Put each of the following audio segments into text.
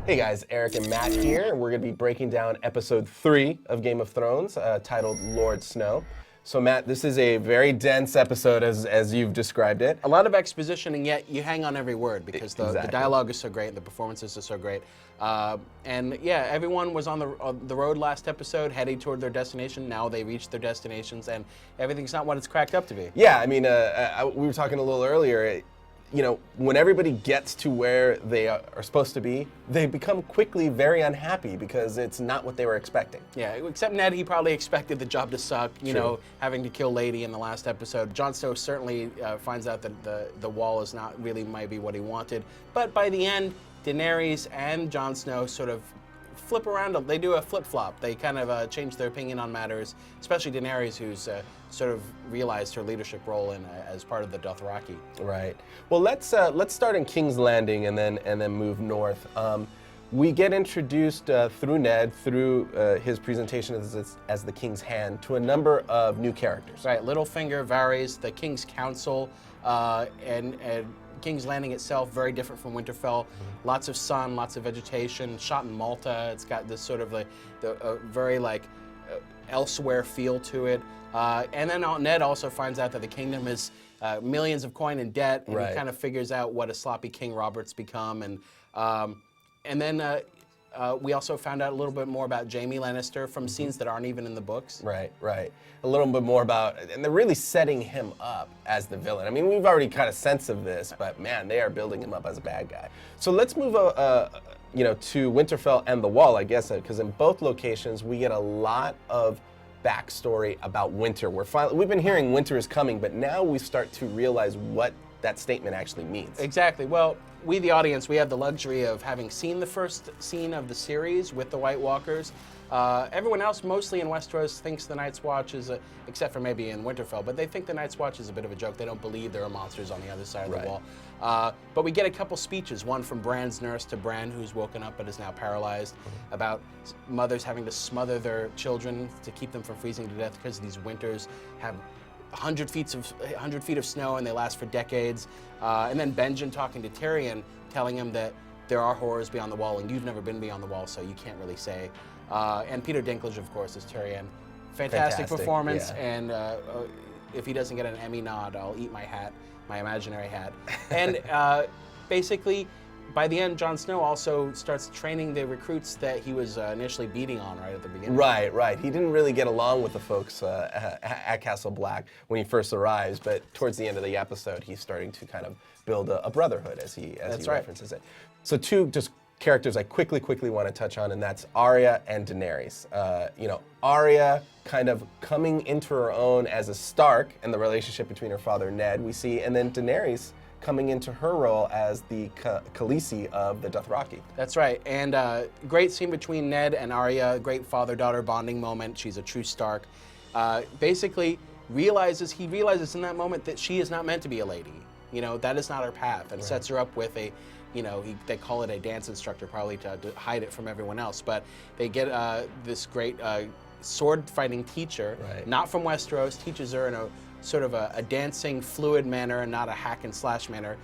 Hey guys, Eric and Matt here, and we're going to be breaking down episode 3 of Game of Thrones, titled Lord Snow. So Matt, this is a very dense episode as you've described it. A lot of exposition, and yet you hang on every word because the dialogue is so great, the performances are so great. And yeah, everyone was on the road last episode, heading toward their destination. Now they reached their destinations, and everything's not what it's cracked up to be. Yeah, I mean, we were talking a little earlier. You know, when everybody gets to where they are supposed to be, they become quickly very unhappy because it's not what they were expecting. Yeah, except Ned, he probably expected the job to suck, you know, having to kill Lady in the last episode. Jon Snow certainly finds out that the wall is not really maybe what he wanted. But by the end, Daenerys and Jon Snow sort of flip around. They do a flip-flop. They kind of change their opinion on matters, especially Daenerys, who's sort of realized her leadership role as part of the Dothraki. Right. Well, let's start in King's Landing and then move north. We get introduced through Ned, through his presentation as the King's Hand, to a number of new characters. Right. Littlefinger, Varys, the King's Council, and King's Landing itself, very different from Winterfell. Lots of sun, lots of vegetation, shot in Malta. It's got this sort of very elsewhere feel to it. And then Ned also finds out that the kingdom is millions of coin in debt, and he kind of figures out what a sloppy King Robert's become. And then we also found out a little bit more about Jaime Lannister from scenes that aren't even in the books. Right, right. A little bit more about, and they're really setting him up as the villain. I mean, we've already kind of sense of this, but man, they are building him up as a bad guy. So let's move, to Winterfell and the Wall, I guess, because in both locations we get a lot of backstory about winter. We've been hearing winter is coming, but now we start to realize what that statement actually means. Exactly. Well, we, the audience, we have the luxury of having seen the first scene of the series with the White Walkers. Everyone else, mostly in Westeros, thinks the Night's Watch is, except for maybe in Winterfell, but they think the Night's Watch is a bit of a joke. They don't believe there are monsters on the other side of the wall. But we get a couple speeches, one from Bran's nurse to Bran, who's woken up but is now paralyzed, about mothers having to smother their children to keep them from freezing to death because these winters have 100 feet of snow and they last for decades. And then Benjen talking to Tyrion, telling him that there are horrors beyond the wall and you've never been beyond the wall, so you can't really say. And Peter Dinklage, of course, is Tyrion. Fantastic performance, and if he doesn't get an Emmy nod, I'll eat my hat, my imaginary hat. And basically, by the end, Jon Snow also starts training the recruits that he was initially beating on right at the beginning. Right, right. He didn't really get along with the folks at Castle Black when he first arrives, but towards the end of the episode, he's starting to kind of build a brotherhood as he references it. So two just characters I quickly want to touch on, and that's Arya and Daenerys. Arya kind of coming into her own as a Stark and the relationship between her father Ned, we see, and then Daenerys coming into her role as the Khaleesi of the Dothraki. That's right, and great scene between Ned and Arya, great father-daughter bonding moment. She's a true Stark. Basically, he realizes in that moment that she is not meant to be a lady. You know, that is not her path, and sets her up with they call it a dance instructor, probably to hide it from everyone else, but they get this great sword fighting teacher, not from Westeros, teaches her in a sort of a dancing, fluid manner and not a hack and slash manner.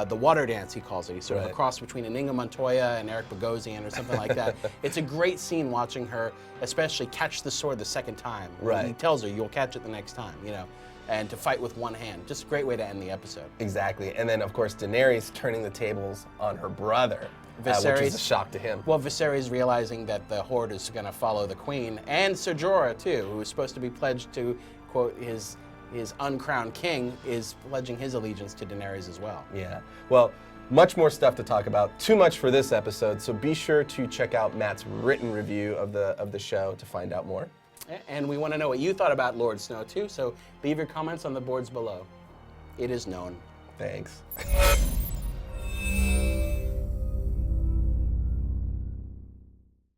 The water dance, he calls it. He's sort of a cross between Inigo Montoya and Eric Bogosian or something like that. It's a great scene watching her, especially catch the sword the second time. He tells her, you'll catch it the next time, and to fight with one hand. Just a great way to end the episode. Exactly. And then, of course, Daenerys turning the tables on her brother, which is a shock to him. Well, Viserys realizing that the Horde is going to follow the Queen, and Ser Jorah, too, who is supposed to be pledged to, quote, his uncrowned king, is pledging his allegiance to Daenerys as well. Yeah. Well, much more stuff to talk about. Too much for this episode, so be sure to check out Matt's written review of the show to find out more. And we want to know what you thought about Lord Snow, too, so leave your comments on the boards below. It is known. Thanks.